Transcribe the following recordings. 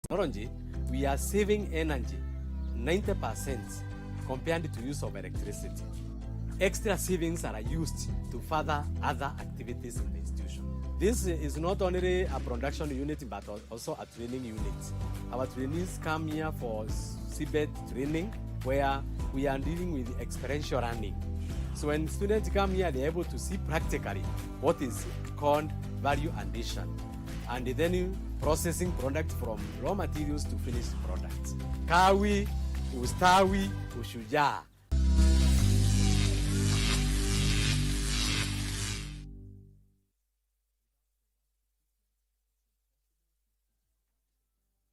Technology, we are saving energy 90% compared to use of electricity. Extra savings are used to further other activities in the institution. This is not only a production unit but also a training unit. Our trainees come here for seabed training where we are dealing with experiential learning. So when students come here, they're able to see practically what is called value addition, and then processing products from raw materials to finished products. Kawi, ustawi, ushujaa.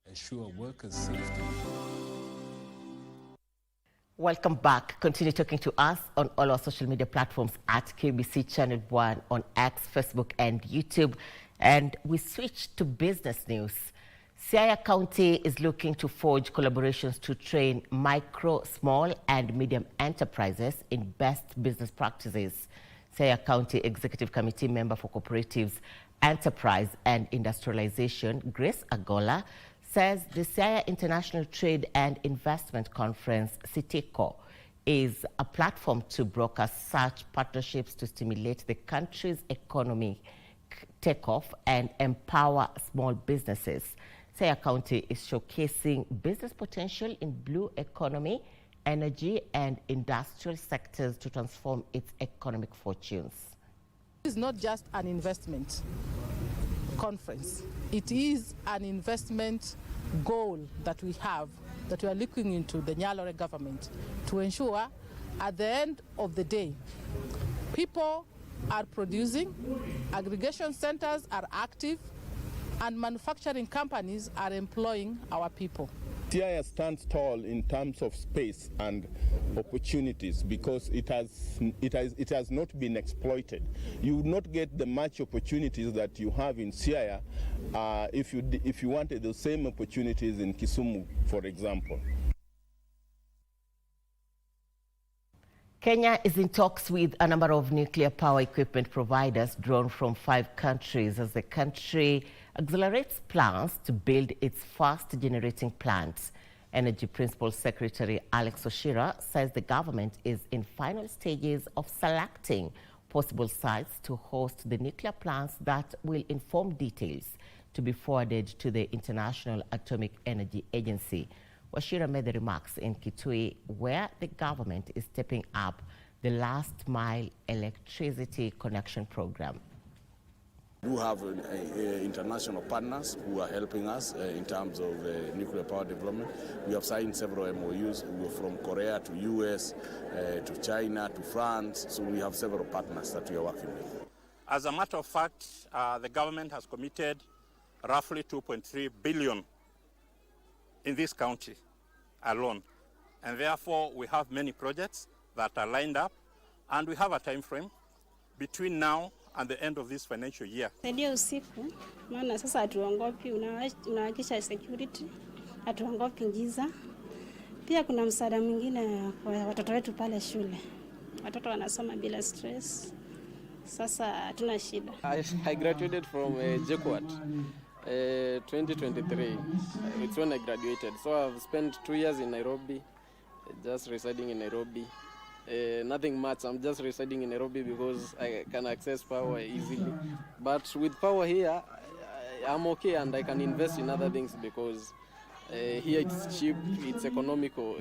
Ensure workers' safety. Welcome back. Continue talking to us on all our social media platforms at KBC Channel 1 on X, Facebook, and YouTube. And we switch to business news. Siaya County is looking to forge collaborations to train micro, small, and medium enterprises in best business practices. Siaya County Executive Committee member for Cooperatives, Enterprise, and Industrialization, Grace Agola, says the Siaya International Trade and Investment Conference, CITICO, is a platform to broker such partnerships to stimulate the country's economic takeoff and empower small businesses. Siaya County is showcasing business potential in blue economy, energy, and industrial sectors to transform its economic fortunes. It's not just an investment conference. It is an investment goal that we have, that we are looking into the Nyalore government to ensure at the end of the day, people are producing, aggregation centers are active, and manufacturing companies are employing our people. Siaya stands tall in terms of space and opportunities because it has not been exploited. You would not get the much opportunities that you have in Siaya if you wanted the same opportunities in Kisumu, for example. Kenya is in talks with a number of nuclear power equipment providers drawn from 5 countries as the country accelerates plans to build its first generating plants. Energy Principal Secretary Alex Oshira says the government is in final stages of selecting possible sites to host the nuclear plants that will inform details to be forwarded to the International Atomic Energy Agency. Oshira made the remarks in Kitui, where the government is stepping up the last mile electricity connection program. We do have international partners who are helping us in terms of nuclear power development. We have signed several MOUs from Korea to US, to China, to France. So we have several partners that we are working with. As a matter of fact, the government has committed roughly 2.3 billion in this county alone. And therefore, we have many projects that are lined up, and we have a time frame between now and the end of this financial year. Saidia usiku, maana sasa hatuongopi, unahakisha security, hatuongopi giza. Pia kuna msaada mwingine kwa watoto wetu pale shule. Watoto wanasoma bila stress. Sasa hatuna shida. I graduated from JKUAT 2023. It's when I graduated. So I've spent 2 years in Nairobi, just residing in Nairobi. Nothing much, I'm just residing in Nairobi because I can access power easily. But with power here, I'm okay and I can invest in other things because here it's cheap, it's economical.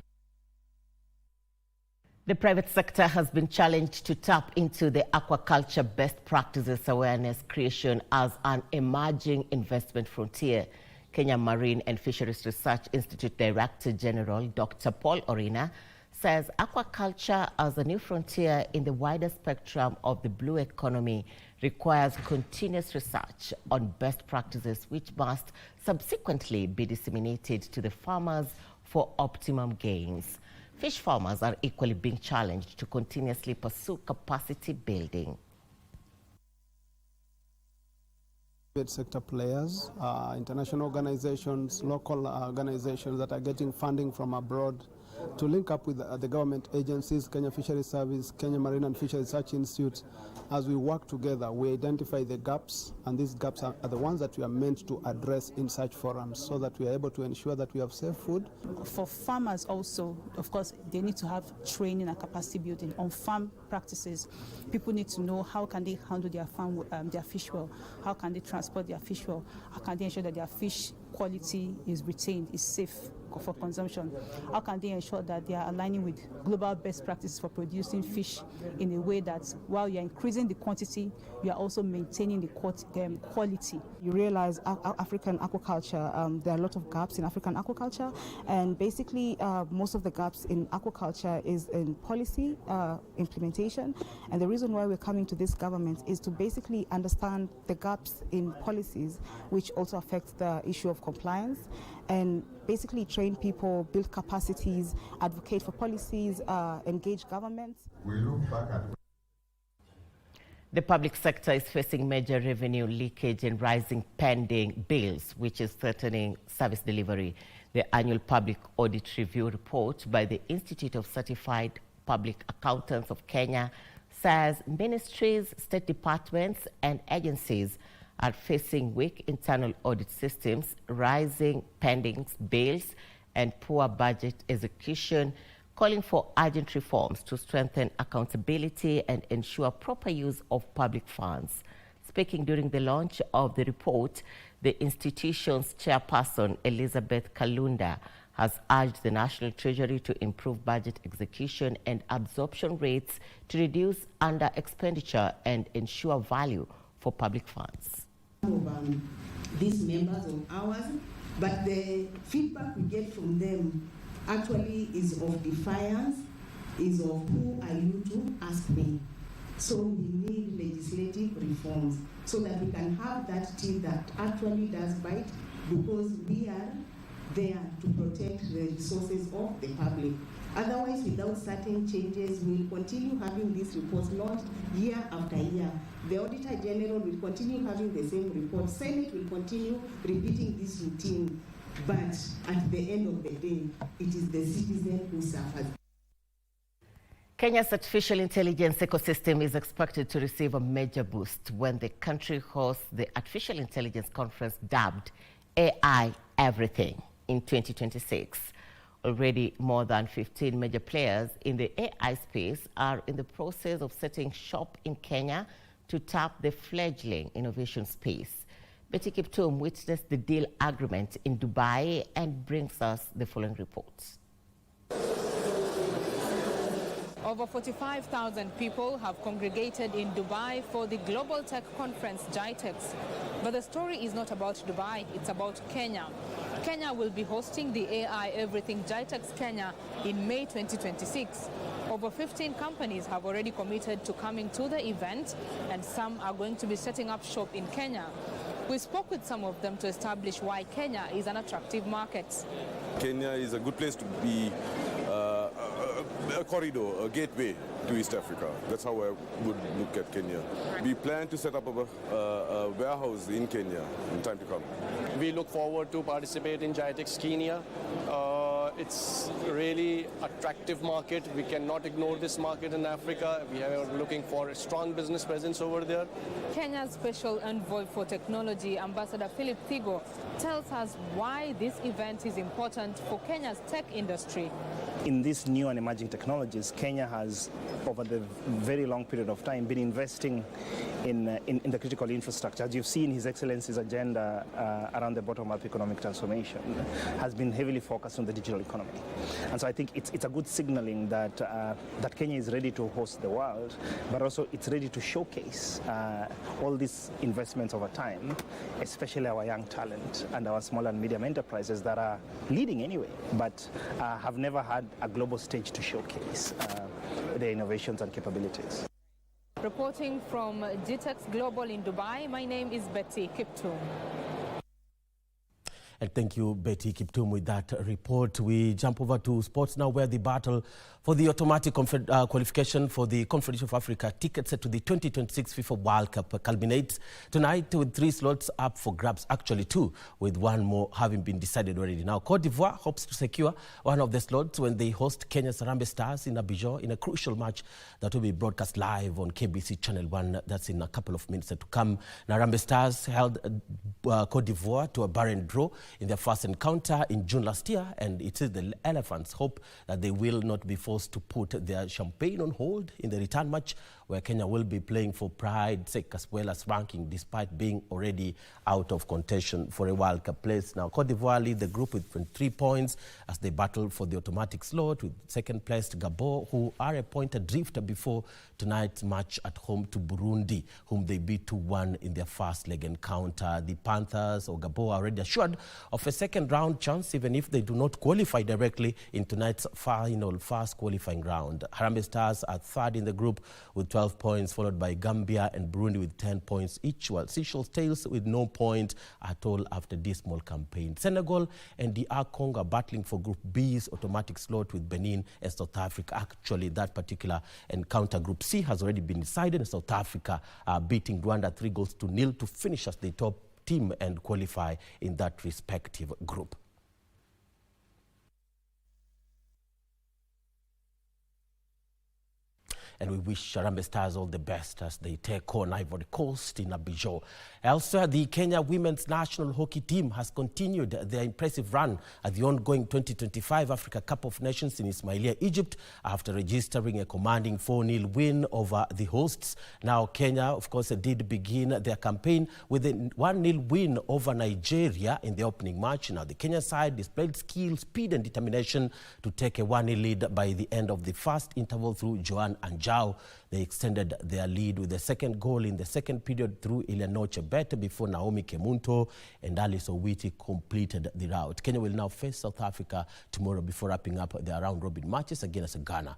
The private sector has been challenged to tap into the aquaculture best practices awareness creation as an emerging investment frontier. Kenya Marine and Fisheries Research Institute Director General Dr. Paul Orina says aquaculture as a new frontier in the wider spectrum of the blue economy requires continuous research on best practices which must subsequently be disseminated to the farmers for optimum gains. Fish farmers are equally being challenged to continuously pursue capacity building. Private sector players, international organizations, local organizations that are getting funding from abroad to link up with the government agencies, Kenya Fisheries Service, Kenya Marine and Fisheries Research Institute. As we work together, we identify the gaps, and these gaps are the ones that we are meant to address in such forums so that we are able to ensure that we have safe food. For farmers also, of course, they need to have training and capacity building on farm practices. People need to know how can they handle their farm, their fish well, how can they transport their fish well, how can they ensure that their fish quality is retained, is safe for consumption, how can they ensure that they are aligning with global best practices for producing fish in a way that while you're increasing the quantity, you are also maintaining the quality. You realize African aquaculture, there are a lot of gaps in African aquaculture, and basically most of the gaps in aquaculture is in policy implementation, and the reason why we're coming to this government is to basically understand the gaps in policies, which also affect the issue of compliance, and basically train people, build capacities, advocate for policies, engage governments. We look back at the public sector is facing major revenue leakage and rising pending bills, which is threatening service delivery. The annual public audit review report by the Institute of Certified Public Accountants of Kenya says ministries, state departments, and agencies are facing weak internal audit systems, rising pending bills, and poor budget execution, calling for urgent reforms to strengthen accountability and ensure proper use of public funds. Speaking during the launch of the report, the institution's chairperson, Elizabeth Kalunda, has urged the National Treasury to improve budget execution and absorption rates to reduce under expenditure and ensure value for public funds. These members of ours, but the feedback we get from them actually is of defiance, is of who are you to ask me. So we need legislative reforms so that we can have that team that actually does bite, because we are there to protect the resources of the public. Otherwise, without certain changes, we'll continue having these reports launched year after year. The Auditor General will continue having the same report. Senate will continue repeating this routine. But at the end of the day, it is the citizen who suffers. Kenya's artificial intelligence ecosystem is expected to receive a major boost when the country hosts the Artificial Intelligence Conference dubbed AI Everything in 2026. Already more than 15 major players in the AI space are in the process of setting shop in Kenya to tap the fledgling innovation space. Betty Kiptum witnessed the deal agreement in Dubai and brings us the following reports. Over 45,000 people have congregated in Dubai for the Global Tech Conference, GITEX. But the story is not about Dubai, it's about Kenya. Kenya will be hosting the AI Everything GITEX Kenya in May 2026. Over 15 companies have already committed to coming to the event, and some are going to be setting up shop in Kenya. We spoke with some of them to establish why Kenya is an attractive market. Kenya is a good place to be, a corridor, a gateway to East Africa. That's how I would look at Kenya. We plan to set up a warehouse in Kenya in time to come. We look forward to participate in GITEX Kenya. It's really attractive market. We cannot ignore this market in Africa. We are looking for a strong business presence over there. Kenya's Special Envoy for Technology, Ambassador Philip Thigo, tells us why this event is important for Kenya's tech industry. In these new and emerging technologies, Kenya has, over the very long period of time, been investing in the critical infrastructure. As you've seen, His Excellency's agenda around the bottom-up economic transformation has been heavily focused on the digital economy. And so I think it's a good signaling that, that Kenya is ready to host the world, but also it's ready to showcase all these investments over time, especially our young talent and our small and medium enterprises that are leading anyway, but have never had a global stage to showcase their innovations and capabilities. Reporting from GITEX Global in Dubai, my name is Betty Kiptum. And thank you, Betty Kiptum, with that report. We jump over to sports now, where the battle for the automatic qualification for the Confederation of Africa tickets to the 2026 FIFA World Cup culminates tonight with 3 slots up for grabs, actually 2, with 1 more having been decided already. Now, Cote d'Ivoire hopes to secure one of the slots when they host Kenya's Harambee Stars in Abidjan in a crucial match that will be broadcast live on KBC Channel 1. That's in a couple of minutes to come. Now, Harambee Stars held Cote d'Ivoire to a barren draw in their first encounter in June last year, and it is the Elephants' hope that they will not be forced to put their champagne on hold in the return match, where Kenya will be playing for pride's sake as well as ranking, despite being already out of contention for a World Cup place. Now, Cote d'Ivoire lead the group with 23 points as they battle for the automatic slot, with second-placed Gabon, who are a point adrift before tonight's match at home to Burundi, whom they beat 2-1 in their first leg encounter. The Panthers or Gabon are already assured of a second-round chance, even if they do not qualify directly in tonight's final first qualifying round. Harambee Stars are third in the group with 12 points, followed by Gambia and Burundi with 10 points each, while Seychelles tails with no point at all after this small campaign. Senegal and DR Congo are battling for Group B's automatic slot with Benin and South Africa. Actually, that particular encounter, Group C, has already been decided, and South Africa beating Rwanda 3-0 to finish as the top team and qualify in that respective group. And we wish Harambee Stars all the best as they take on Ivory Coast in Abidjan. Elsewhere, the Kenya women's national hockey team has continued their impressive run at the ongoing 2025 Africa Cup of Nations in Ismailia, Egypt, after registering a commanding 4-0 win over the hosts. Now, Kenya, of course, did begin their campaign with a 1-0 win over Nigeria in the opening match. Now, the Kenya side displayed skill, speed, and determination to take a 1-0 lead by the end of the first interval through Joan Anjao. They extended their lead with the second goal in the second period through Eleanor Chebet before Naomi Kemunto and Alice Owiti completed the rout. Kenya will now face South Africa tomorrow before wrapping up their round-robin matches against Ghana.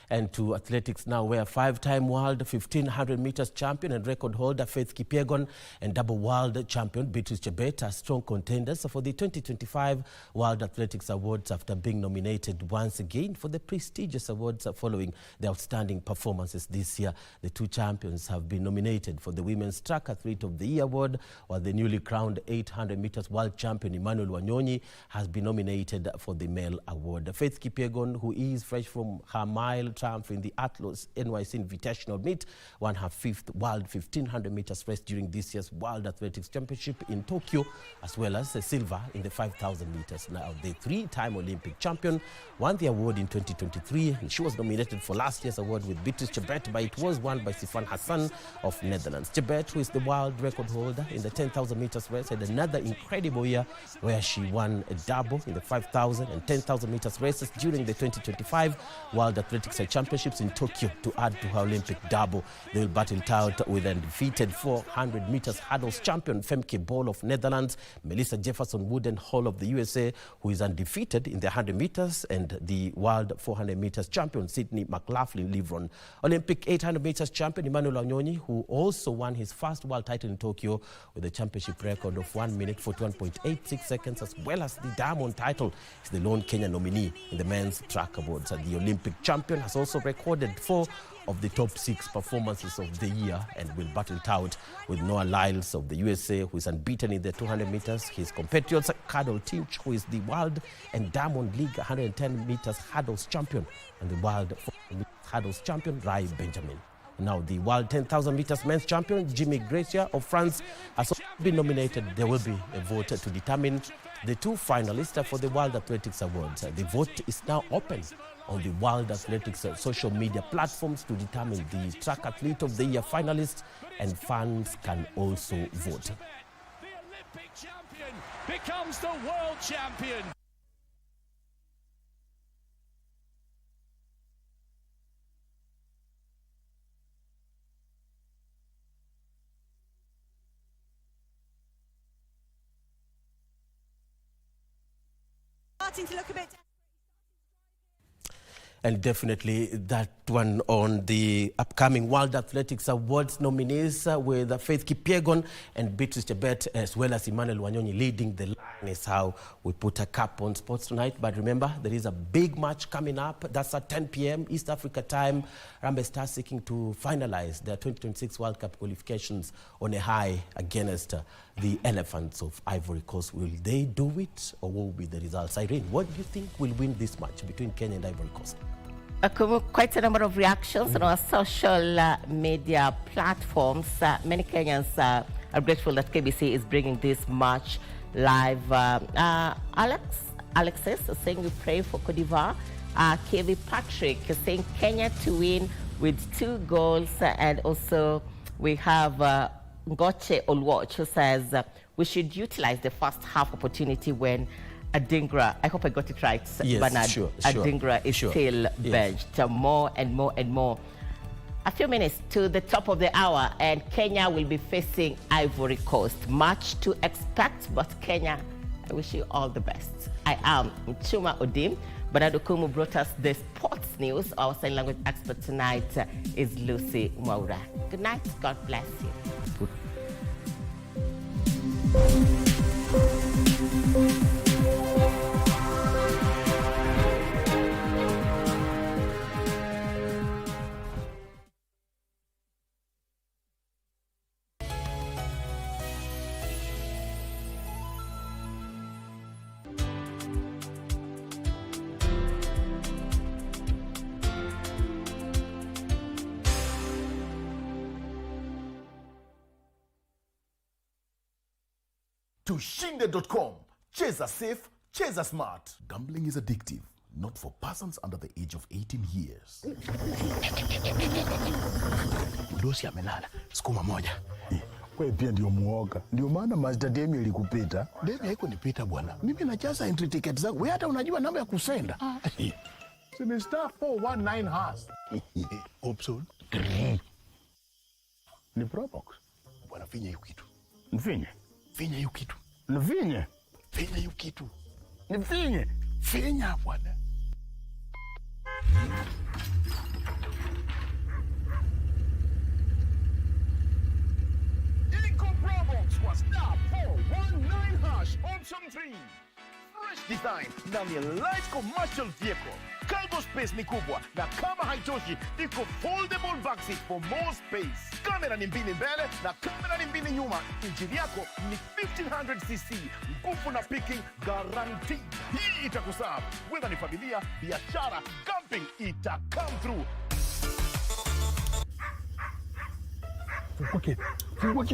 And to athletics now, where 5-time world 1500 meters champion and record holder Faith Kipyegon and double world champion Beatrice Chebet are strong contenders for the 2025 World Athletics Awards after being nominated once again for the prestigious awards following their outstanding performances this year. The 2 champions have been nominated for the Women's Track Athlete of the Year award, while the newly crowned 800 meters world champion Emmanuel Wanyonyi has been nominated for the male award. Faith Kipyegon, who is fresh from her mile triumph in the Atlas NYC Invitational Meet, won her 5th World 1500 meters race during this year's World Athletics Championship in Tokyo, as well as a silver in the 5,000 meters. Now, the 3-time Olympic champion won the award in 2023, and she was nominated for last year's award with Beatrice Chebet, but it was won by Sifan Hassan of Netherlands. Chebet, who is the world record holder in the 10,000 meters race, had another incredible year where she won a double in the 5,000 and 10,000 meters races during the 2025 World Athletics Championships in Tokyo to add to her Olympic double. They will battle it out with undefeated 400 meters hurdles champion Femke Bol of Netherlands, Melissa Jefferson Wooden Hall of the USA, who is undefeated in the 100 meters, and the world 400 meters champion Sydney McLaughlin-Livron. Olympic 800 meters champion Emmanuel Wanyonyi, who also won his first world title in Tokyo with a championship record of 1 minute 41.86 seconds, as well as the diamond title, is the lone Kenya nominee in the men's track awards. The Olympic champion has also recorded 4 of the top 6 performances of the year and will battle it out with Noah Lyles of the USA, who is unbeaten in the 200 meters. His compatriots, Cadel Tinch, who is the World and Diamond League 110 meters hurdles champion, and the World 400 meters hurdles champion, Rai Benjamin. Now, the World 10,000 meters men's champion, Jimmy Gracia of France, has also been nominated. There will be a vote to determine the 2 finalists for the World Athletics Awards. The vote is now open on the World Athletics social media platforms to determine the Track Athlete of the Year finalists, and fans can also vote. The Olympic champion becomes the world champion. starting to look a bit... And definitely that one on the upcoming World Athletics Awards nominees with Faith Kipyegon and Beatrice Chebet, as well as Emmanuel Wanyonyi leading the line, is how we put a cap on sports tonight. But remember, there is a big match coming up. That's at 10 p.m. East Africa time. Harambee Stars seeking to finalize their 2026 World Cup qualifications on a high against the Elephants of Ivory Coast. Will they do it, or what will be the results? Irene, what do you think will win this match between Kenya and Ivory Coast? Quite a number of reactions on our social media platforms. Many Kenyans are grateful that KBC is bringing this match live. Alexis is saying we pray for Cote d'Ivoire. KV Patrick is saying Kenya to win with 2 goals. And also we have Ngoche Olwatch, who says we should utilize the first half opportunity when Adingra, I hope I got it right, yes, Bernard. Sure, Adingra is still benched. More and more and more. A few minutes to the top of the hour, and Kenya will be facing Ivory Coast. Much to expect, but Kenya, I wish you all the best. I am Muchuma Odim. Bernard Okumu brought us the sports news. Our sign language expert tonight is Lucy Mwaura. Good night. God bless you. Tushinde.com. Cheza safe, cheza smart. Gambling is addictive, not for persons under the age of 18 years. Dosi amelala. Sukuma moja. Wewe pia ndio muoga. Ndio maana Master Demi ilikupita. Demi haiko nipita bwana. Mimi najaza entry ticket zangu. Wewe hata unajua namba ya kusenda. Sini star 419 hash. Option. Ni Probox. Bwana finya hiyo kitu. Mfinye. Finya hiyo kitu. Mfinye. Finya hiyo kitu. Mfinye. Finya bwana. Inco Probox was star 419 hash option 3. Fresh design ndani ya light commercial vehicle. Cargo space ni kubwa, na kama haitoshi, iko foldable back seat for more space. Kamera ni mbili mbele na kamera ni mbili nyuma. Injini yako ni 1500cc. Nguvu na picking guaranteed. Hii itakuserve whether ni familia, biashara, camping, ita come through. Fungua